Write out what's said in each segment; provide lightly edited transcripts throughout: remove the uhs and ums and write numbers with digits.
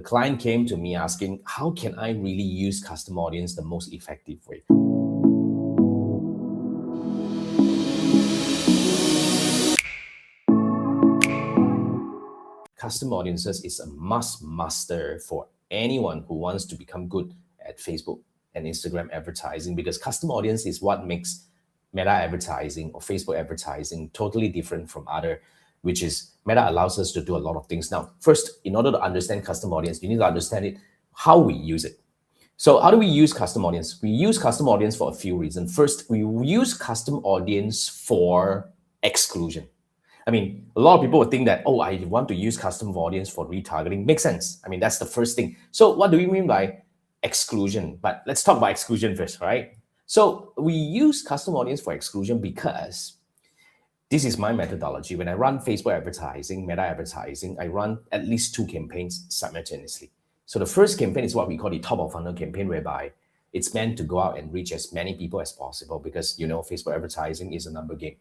a client came to me asking, how can I really use custom audience the most effective way? Custom audiences is a must master for anyone who wants to become good at Facebook and Instagram advertising, because custom audience is what makes Meta advertising or Facebook advertising totally different from other, which is Meta allows us to do a lot of things. Now, first, in order to understand custom audience, you need to understand it, how we use it. So how do we use custom audience? We use custom audience for a few reasons. First, we use custom audience for exclusion. I mean, a lot of people would think that, oh, I want to use custom audience for retargeting. Makes sense. I mean, that's the first thing. So what do we mean by exclusion? But let's talk about exclusion first, right? So we use custom audience for exclusion because this is my methodology. When I run Facebook advertising, Meta advertising, I run at least 2 campaigns simultaneously. So the first campaign is what we call the top of funnel campaign, whereby it's meant to go out and reach as many people as possible, because, you know, Facebook advertising is a number game.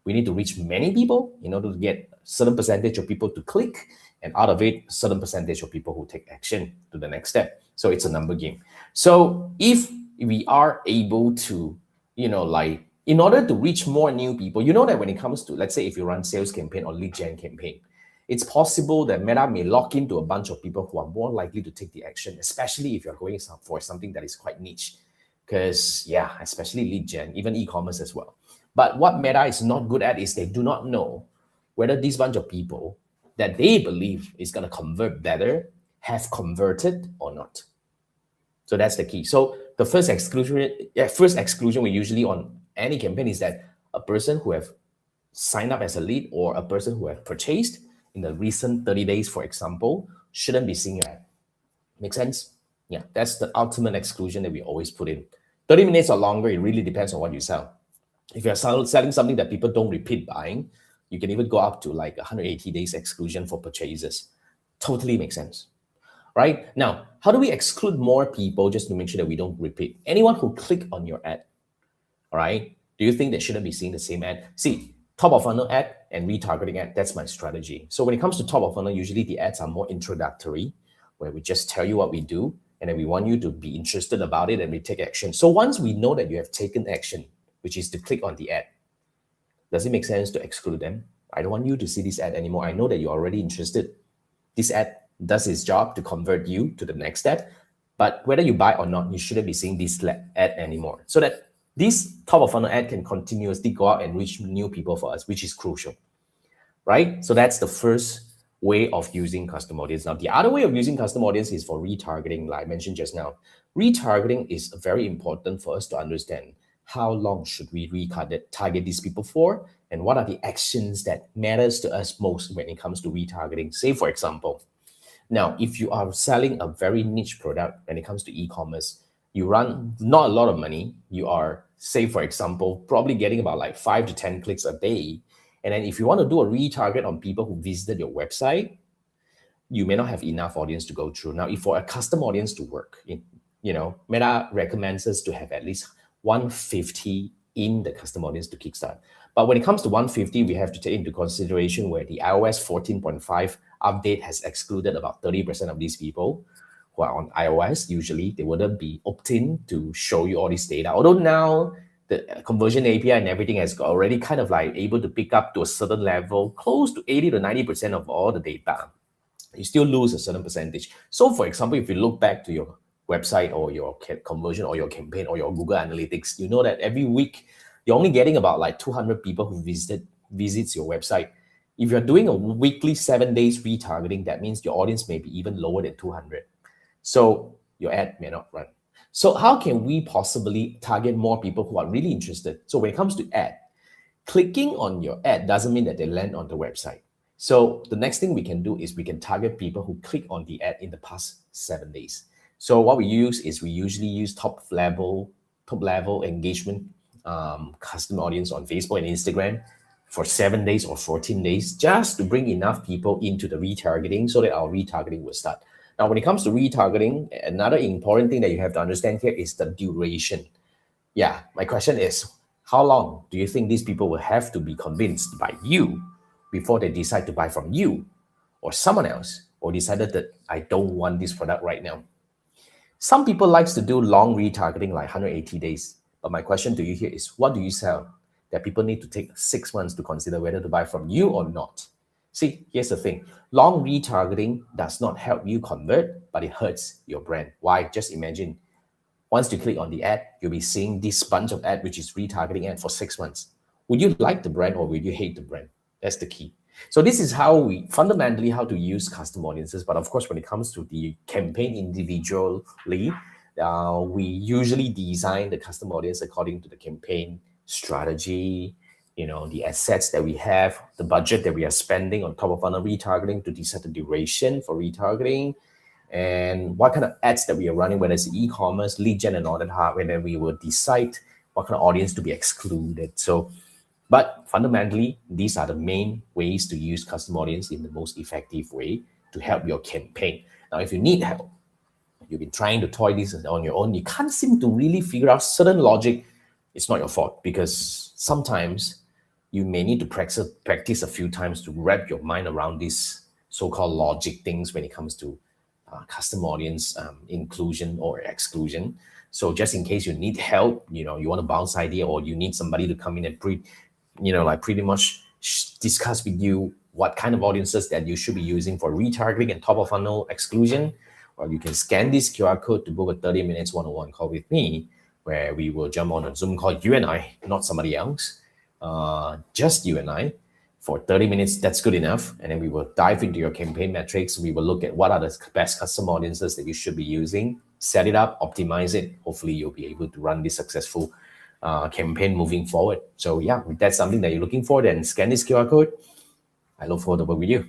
We need to reach many people in order to get a certain percentage of people to click, and out of it, a certain percentage of people who take action to the next step. So it's a number game. So if we are able to, you know, like, in order to reach more new people, you know that when it comes to, let's say if you run sales campaign or lead gen campaign, it's possible that Meta may lock into a bunch of people who are more likely to take the action, especially if you're going for something that is quite niche. Because, yeah, especially lead gen, even e-commerce as well. But what Meta is not good at is they do not know whether this bunch of people that they believe is going to convert better have converted or not. So that's the key. So the first exclusion we usually on any campaign is that a person who have signed up as a lead or a person who have purchased in the recent 30 days, for example, shouldn't be seeing your ad. Make sense? Yeah, that's the ultimate exclusion that we always put in. 30 minutes or longer, it really depends on what you sell. If you're selling something that people don't repeat buying, you can even go up to like 180 days exclusion for purchases. Totally makes sense. Right? Now, how do we exclude more people just to make sure that we don't repeat? Anyone who click on your ad, all right, do you think they shouldn't be seeing the same ad? See, top of funnel ad and retargeting ad, that's my strategy. So when it comes to top of funnel, usually the ads are more introductory, where we just tell you what we do, and then we want you to be interested about it and we take action. So once we know that you have taken action, which is to click on the ad, does it make sense to exclude them? I don't want you to see this ad anymore. I know that you're already interested. This ad does its job to convert you to the next step, but whether you buy or not, you shouldn't be seeing this ad anymore. So that this top of funnel ad can continuously go out and reach new people for us, which is crucial, right? So that's the first way of using custom audience. Now, the other way of using custom audience is for retargeting, like I mentioned just now. Retargeting is very important for us to understand how long should we target these people for, and what are the actions that matters to us most when it comes to retargeting. Say, for example, now, if you are selling a very niche product when it comes to e-commerce, you run not a lot of money. You are, say, for example, probably getting about like 5 to 10 clicks a day. And then if you want to do a retarget on people who visited your website, you may not have enough audience to go through. Now, if for a custom audience to work, Meta recommends us to have at least 150 in the custom audience to kickstart. But when it comes to 150, we have to take into consideration where the iOS 14.5 update has excluded about 30% of these people who are on iOS. Usually, they wouldn't be opting to show you all this data. Although now the conversion API and everything has already kind of like able to pick up to a certain level, close to 80 to 90% of all the data, you still lose a certain percentage. So for example, if you look back to your website or your conversion or your campaign or your Google Analytics, you know that every week you're only getting about like 200 people who visits your website. If you're doing a weekly 7 days retargeting, that means your audience may be even lower than 200. So your ad may not run. So how can we possibly target more people who are really interested? So when it comes to ad, clicking on your ad doesn't mean that they land on the website. So the next thing we can do is we can target people who click on the ad in the past 7 days. So what we use is we usually use top level engagement custom audience on Facebook and Instagram for 7 days or 14 days, just to bring enough people into the retargeting so that our retargeting will start. Now, when it comes to retargeting, another important thing that you have to understand here is the duration. Yeah, my question is, how long do you think these people will have to be convinced by you before they decide to buy from you or someone else or decided that I don't want this product right now. Some people likes to do long retargeting like 180 days. But my question to you here is, what do you sell that people need to take 6 months to consider whether to buy from you or not? See, here's the thing. Long retargeting does not help you convert, but it hurts your brand. Why? Just imagine, once you click on the ad, you'll be seeing this bunch of ad, which is retargeting ad for 6 months. Would you like the brand or would you hate the brand? That's the key. So this is how we fundamentally how to use custom audiences. But of course, when it comes to the campaign individually, we usually design the custom audience according to the campaign strategy, the assets that we have, the budget that we are spending on top of funnel retargeting to decide the duration for retargeting, and what kind of ads that we are running, whether it's e-commerce, lead gen, and all that hardware, then we will decide what kind of audience to be excluded. So, but fundamentally, these are the main ways to use custom audience in the most effective way to help your campaign. Now, if you need help, you've been trying to toy this on your own, you can't seem to really figure out certain logic, it's not your fault, because sometimes you may need to practice a few times to wrap your mind around these so-called logic things when it comes to custom audience inclusion or exclusion. So just in case you need help, you want to bounce idea, or you need somebody to come in and pretty much discuss with you what kind of audiences that you should be using for retargeting and top of funnel exclusion, or you can scan this QR code to book a 30 minutes one-on-one call with me, where we will jump on a Zoom call, you and I, not somebody else, just you and I, for 30 minutes. That's good enough. And then we will dive into your campaign metrics. We will look at what are the best custom audiences that you should be using, set it up, optimize it. Hopefully you'll be able to run this successful campaign moving forward. So yeah, if that's something that you're looking for, then scan this QR code. I look forward to work with you.